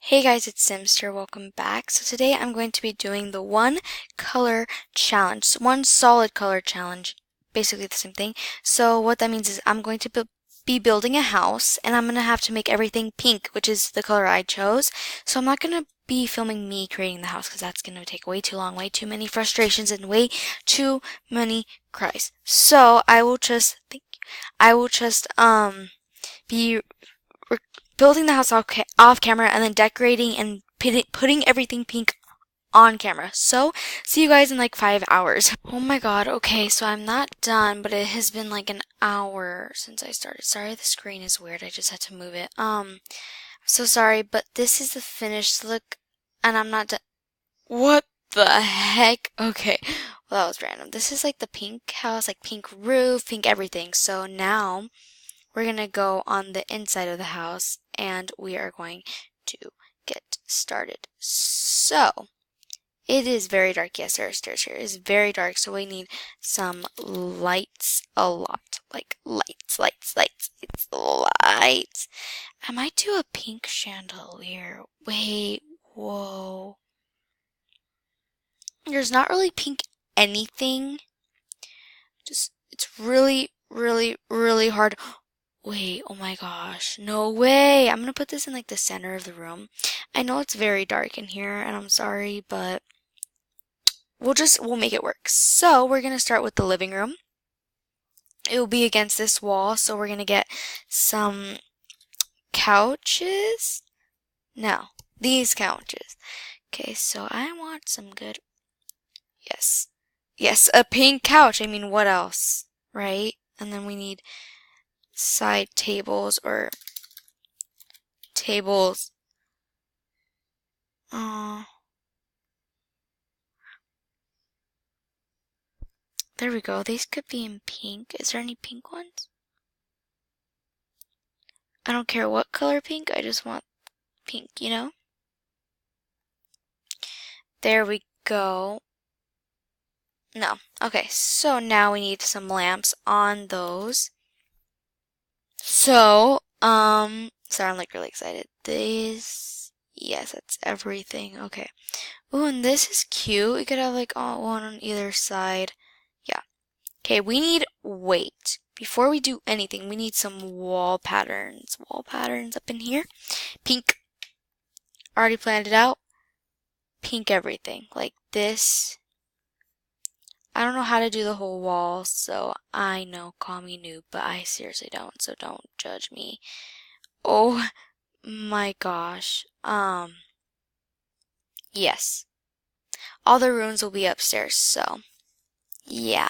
Hey guys, it's Simster. Welcome back. So today I'm going to be doing the one color challenge, one solid color challenge, basically the same thing. So what that means is I'm going to be building a house and I'm going to have to make everything pink, which is the color I chose. So I'm not going to be filming me creating the house because that's going to take way too long, way too many frustrations and way too many cries. So I will just be building the house off camera and then decorating and putting everything pink on camera. So, see you guys in like 5 hours. Oh my god, okay, so I'm not done, but it has been like an hour since I started. Sorry, the screen is weird. I just had to move it. So sorry, but this is the finished look, and I'm not done. What the heck? Okay, well, that was random. This is like the pink house, like pink roof, pink everything. So now we're going to go on the inside of the house and we are going to get started. So, it is very dark. Yes, there are stairs here. It is very dark, so we need some lights a lot. Like lights, lights. I might do a pink chandelier. Wait, whoa. There's not really pink anything. Just, it's really, really, really hard. Wait, oh my gosh. No way. I'm gonna put this in like the center of the room. I know it's very dark in here and I'm sorry, but we'll make it work. So we're gonna start with the living room. It will be against this wall, so we're gonna get some couches. No, these couches. Okay, so I want some good, yes. Yes, a pink couch. I mean, what else? Right? And then we need side tables or tables. Oh, there we go. These could be in pink. Is there any pink ones? I don't care what color pink. I just want pink, you know? There we go. No. Okay, so now we need some lamps on those. So, sorry, I'm like really excited. Yes, that's everything. Okay. Ooh, and this is cute. We could have like all one on either side. Yeah. Okay, we need, wait. Before we do anything, we need some wall patterns. Wall patterns up in here. Pink. Already planned it out. Pink everything. Like this. I don't know how to do the whole wall, so I know, call me noob, but I seriously don't, so don't judge me. Oh my gosh. Yes. All the rooms will be upstairs, so yeah.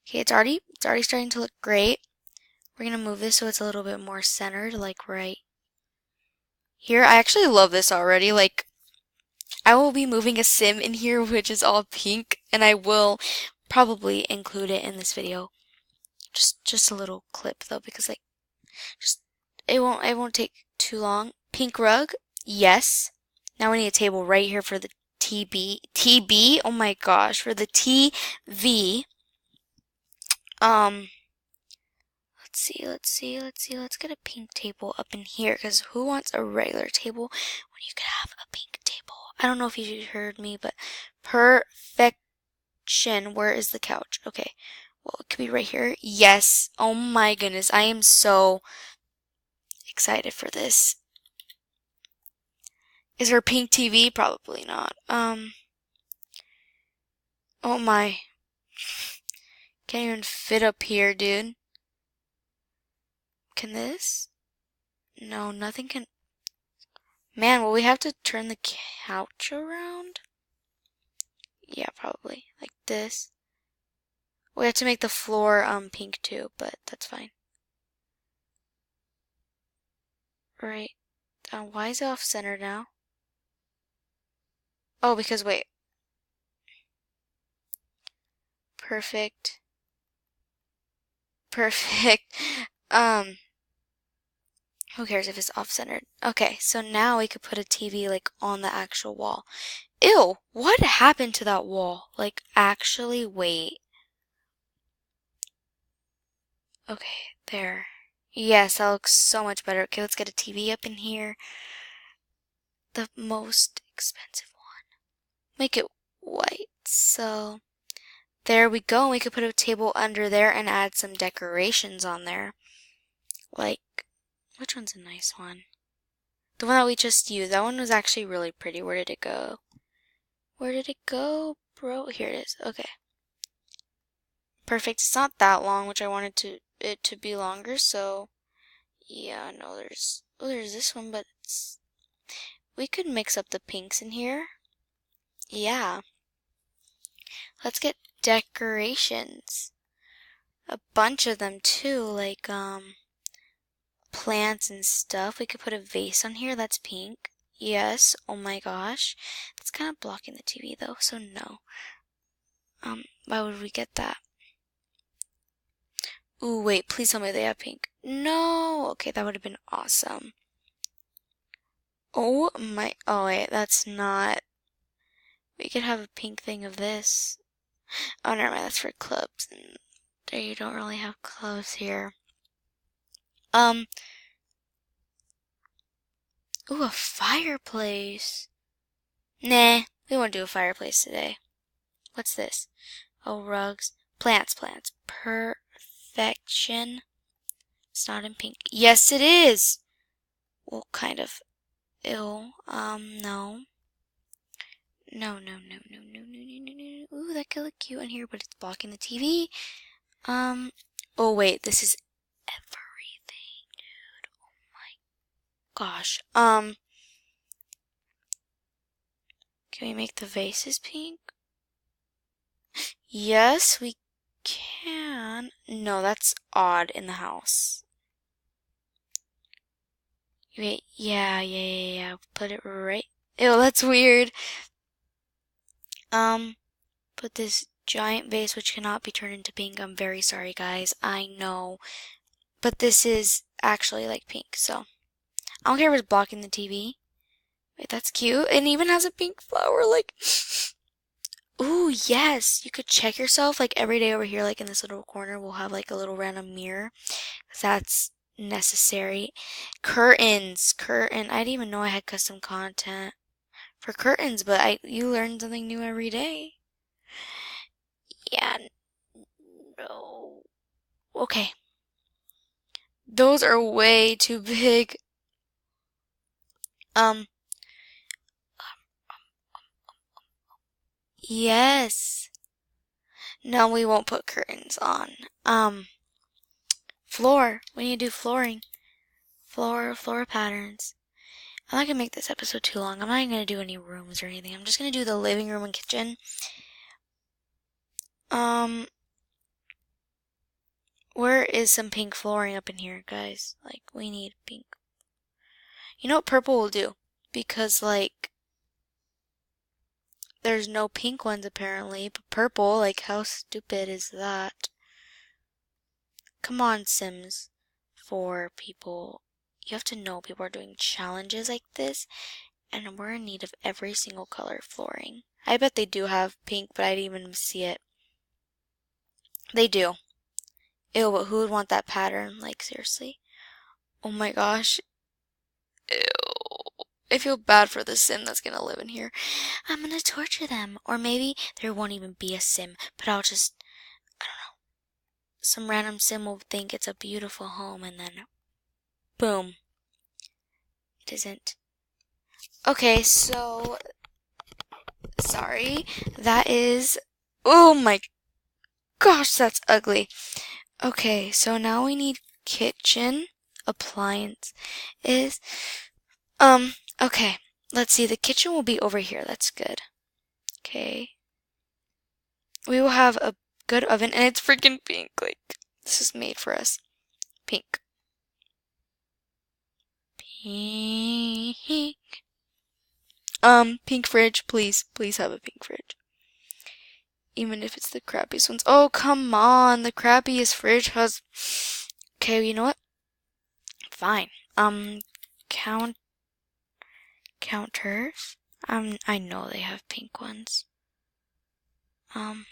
Okay, it's already starting to look great. We're gonna move this so it's a little bit more centered, like right here. I actually love this already. Like, I will be moving a sim in here, which is all pink, and I will probably include it in this video. Just a little clip though, because like, just it won't take too long. Pink rug, yes. Now we need a table right here for the TB. Oh my gosh, for the TV. Um, let's get a pink table up in here, because who wants a regular table when you could have a pink table? I don't know if you heard me, but perfection. Where is the couch? Okay. Well, it could be right here. Yes. Oh my goodness. I am so excited for this. Is there a pink TV? Probably not. Oh my. Can't even fit up here, dude. Can this? No, nothing can. Man, will we have to turn the couch around? Yeah, probably. Like this. We have to make the floor pink too, but that's fine. Right. Why is it off center now? Oh, because wait. Perfect. Perfect. Um, who cares if it's off-centered? Okay, so now we could put a TV like on the actual wall. Ew, what happened to that wall? Like, actually, wait. Okay, there. Yes, that looks so much better. Okay, let's get a TV up in here. the most expensive one. Make it white. So there we go. We could put a table under there and add some decorations on there. Like, which one's a nice one? The one that we just used. That one was actually really pretty. Where did it go? Where did it go, bro? Here it is. Okay. Perfect. It's not that long, which I wanted it to be longer, so yeah, no, there's this one, but we could mix up the pinks in here. Yeah. Let's get decorations. A bunch of them too, like plants and stuff. We could put a vase on here that's pink. Yes. Oh my gosh. It's kind of blocking the TV though, so no. Why would we get that? Ooh, wait, please tell me they have pink. No! Okay, that would have been awesome. Oh my, oh wait, that's not. We could have a pink thing of this. Oh, never mind, that's for clubs. And there you don't really have clubs here. Ooh, a fireplace. Nah, we won't do a fireplace today. What's this? Oh, rugs. Plants. Perfection. It's not in pink. Yes, it is! Well, kind of. Ew. No. No. Ooh, that could look cute in here, but it's blocking the TV. Oh wait, this is everything, dude. Oh my gosh. Can we make the vases pink? Yes, we can. No, that's odd in the house. Wait, yeah. Put it right. Ew, that's weird. Put this giant vase which cannot be turned into pink. I'm very sorry, guys. I know. But this is actually like pink, so I don't care if it's blocking the TV. Wait, that's cute. It even has a pink flower, like. Ooh, yes. You could check yourself, like, every day over here, like, in this little corner, we'll have, like, a little random mirror. That's necessary. Curtains. I didn't even know I had custom content for curtains, but you learn something new every day. Yeah. No. Okay. Those are way too big. Yes. No, we won't put curtains on. Floor. We need to do flooring. Floor patterns. I'm not gonna make this episode too long. I'm not even gonna do any rooms or anything. I'm just gonna do the living room and kitchen. Where is some pink flooring up in here, guys? Like, we need pink. You know what purple will do? Because, like, there's no pink ones apparently, but purple, like, how stupid is that? Come on, Sims 4 people. You have to know people are doing challenges like this, and we're in need of every single color flooring. I bet they do have pink, but I didn't even see it. They do. Ew, but who would want that pattern? Like, seriously? Oh my gosh. Ew. I feel bad for the sim that's gonna live in here. I'm gonna torture them. Or maybe there won't even be a sim, but I don't know. Some random sim will think it's a beautiful home and then boom. It isn't. Okay, so sorry. That is, oh my gosh, that's ugly. Okay, so now we need kitchen appliance is okay. Let's see. The kitchen will be over here. That's good. Okay. We will have a good oven and it's freaking pink. Like this is made for us. Pink. Pink. Pink fridge, please. Please have a pink fridge. Even if it's the crappiest ones. Oh, come on. The crappiest fridge has... Okay, you know what? Fine. Counters. I know they have pink ones. Can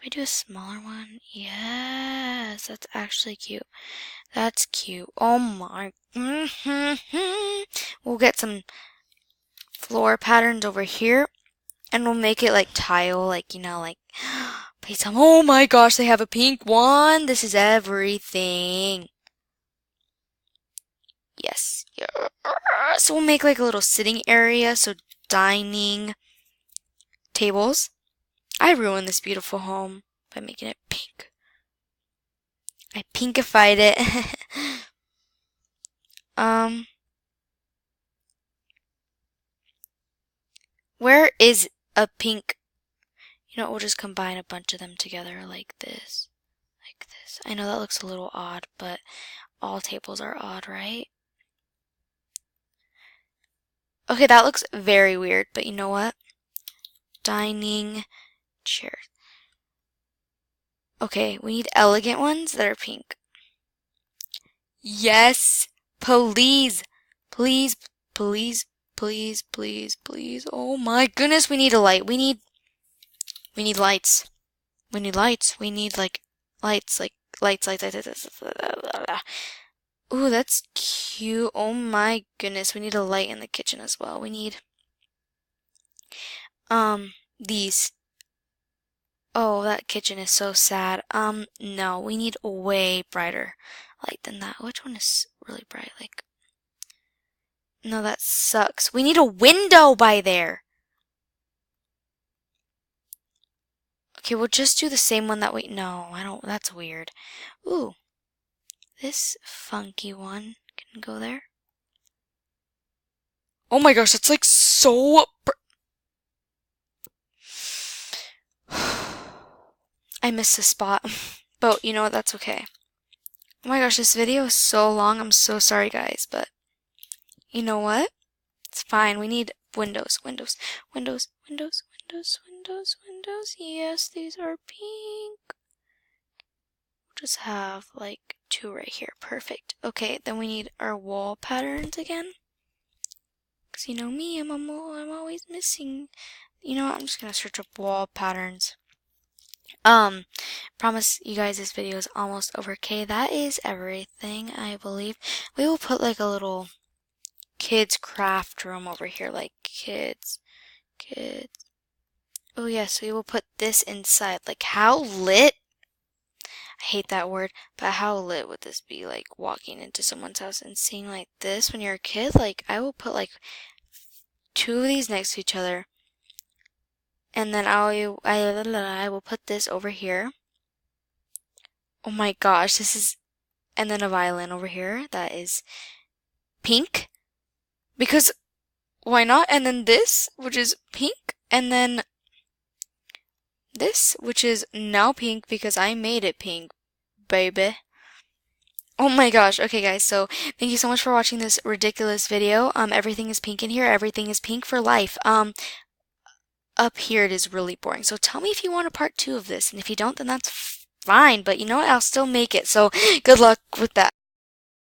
we do a smaller one? Yes, that's actually cute. That's cute. Oh my. We'll get some floor patterns over here, and we'll make it like tile, like, you know, like, play some. Oh my gosh, they have a pink one. This is everything. Yes. So we'll make like a little sitting area, so dining tables. I ruined this beautiful home by making it pink. I pinkified it. Where is a pink? You know what, we'll just combine a bunch of them together like this. Like this. I know that looks a little odd, but all tables are odd, right? Okay, that looks very weird, but you know what? Dining chairs. Okay, we need elegant ones that are pink. Yes, please, please, please, please, please, please. Oh my goodness, we need a light. We need lights. We need lights. We need like lights, lights. Ooh, that's cute. Oh my goodness, we need a light in the kitchen as well. We need these. Oh, that kitchen is so sad. No, we need a way brighter light than that. Which one is really bright? Like, no, that sucks. We need a window by there. Okay, we'll just do the same one that we, no, I don't, that's weird. Ooh, this funky one can go there. Oh my gosh, that's like so, I missed a spot, but you know what, that's okay. Oh my gosh, this video is so long. I'm so sorry, guys, but you know what? It's fine. We need windows, windows, windows, windows, windows, windows, windows. Yes, these are pink. We'll just have like 2 right here. Perfect. Okay, then we need our wall patterns again. Because you know me, I'm always missing. You know what? I'm just going to search up wall patterns. Promise you guys this video is almost over. Okay, that is everything, I believe. We will put like a little kids craft room over here, like kids. Oh yes, we will put this inside. Like, how lit? I hate that word, but how lit would this be, like walking into someone's house and seeing like this when you're a kid? Like, I will put like 2 of these next to each other. And then I will put this over here. Oh my gosh, this is, and then a violin over here that is pink. Because why not? And then this, which is pink, and then this, which is now pink because I made it pink, baby. Oh my gosh. Okay, guys, so thank you so much for watching this ridiculous video. Everything is pink in here. Everything is pink for life. Up here it is really boring. So tell me if you want a part 2 of this, and if you don't, then that's fine. But you know what? I'll still make it. So good luck with that.